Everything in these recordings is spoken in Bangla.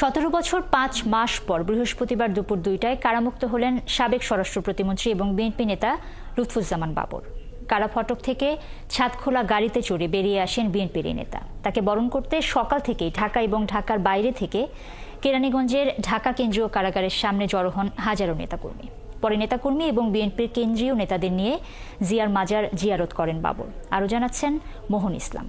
17 বছর 5 মাস পর বৃহস্পতিবার দুপুর 2টায় কারামুক্ত হলেন সাবেক স্বরাষ্ট্র প্রতিমন্ত্রী এবং বিএনপি নেতা লুৎফুজ্জামান বাবর। কারা ফটক থেকে ছাদখোলা গাড়িতে চড়ে বেরিয়ে আসেন বিএনপির এই নেতা। তাকে বরণ করতে সকাল থেকেই ঢাকা এবং ঢাকার বাইরে থেকে কেরানীগঞ্জের ঢাকা কেন্দ্রীয় কারাগারের সামনে জড়ো হন হাজারো নেতাকর্মী। পরে নেতাকর্মী এবং বিএনপির কেন্দ্রীয় নেতাদের নিয়ে জিয়ার মাজার জিয়ারত করেন বাবর। আরও জানাচ্ছেন মোহন ইসলাম।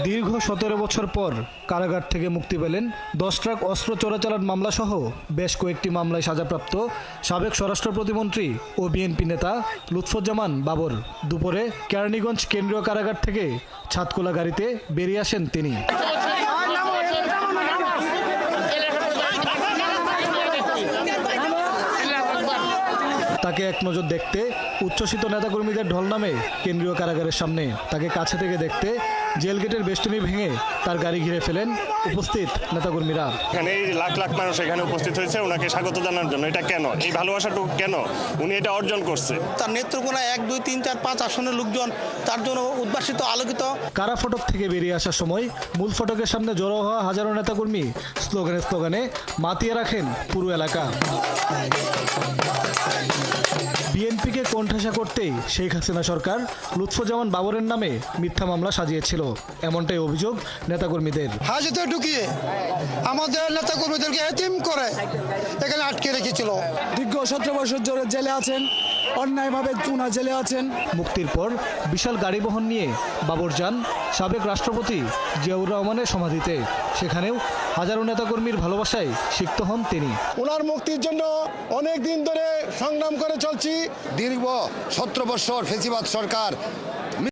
দীর্ঘ 17 বছর পর কারাগার থেকে মুক্তি পেলেন 10 ট্রাক অস্ত্র চোরাচালান মামলাসহ বেশ কয়েকটি মামলায় সাজাপ্রাপ্ত সাবেক স্বরাষ্ট্র প্রতিমন্ত্রী ও বিএনপি নেতা লুৎফুজ্জামান বাবর। দুপুরে কেরানীগঞ্জ কেন্দ্রীয় কারাগার থেকে ছাদখোলা গাড়িতে বেরিয়ে আসেন তিনি। তাকে এক নজর দেখতে উচ্ছ্বসিত নেতাকর্মীদের ঢল নামে কেন্দ্রীয় কারাগারের সামনে। তাকে কাছে থেকে দেখতে জেল গেটের বেষ্টনী ভেঙে তার গাড়ি ঘিরে ফেলেন উপস্থিত নেতাকর্মীরা। এখানে লাখ লাখ মানুষ এখানে উপস্থিত হয়েছে ওনাকে স্বাগত জানানোর জন্য। এটা কেন, এই ভালোবাসাটুকু কেন উনি এটা অর্জন করছে? তার নেত্রকোনায় 1, 2, 3, 4, 5 আসনের লোকজন তার জন্য উদ্ভাসিত আলোকিত। কারা ফটক থেকে বেরিয়ে আসার সময় মূল ফটকের সামনে জড়ো হওয়া হাজারো নেতাকর্মী স্লোগানে মাতিয়ে রাখেন পুরো এলাকা। বিএনপিকে কোণঠাসা করতেই শেখ হাসিনা সরকার লুৎফুজ্জামান বাবরের নামে মিথ্যা মামলা সাজিয়েছিল, এমনটাই অভিযোগ নেতাকর্মীদের। হাজতে ঢুকিয়ে আমাদের নেতাকর্মীদেরকে এতিম করে এখানে আটকে রেখেছিল। দীর্ঘ 17 বছর ধরে জেলে আছেন, অন্যায়ভাবে চুনা জেলে আছেন। মুক্তির পর বিশাল গাড়ি বহন নিয়ে বাবর যান সাবেক রাষ্ট্রপতি জিয়াউর রহমানের সমাধিতে। সেখানেও হাজারো নেতাকর্মীর ভালোবাসায় সিক্ত হন তিনি। ওনার মুক্তির জন্য অনেক দিন ধরে সংগ্রাম করে চলছি। দীর্ঘ 17 বছর ফেসিবাদ সরকার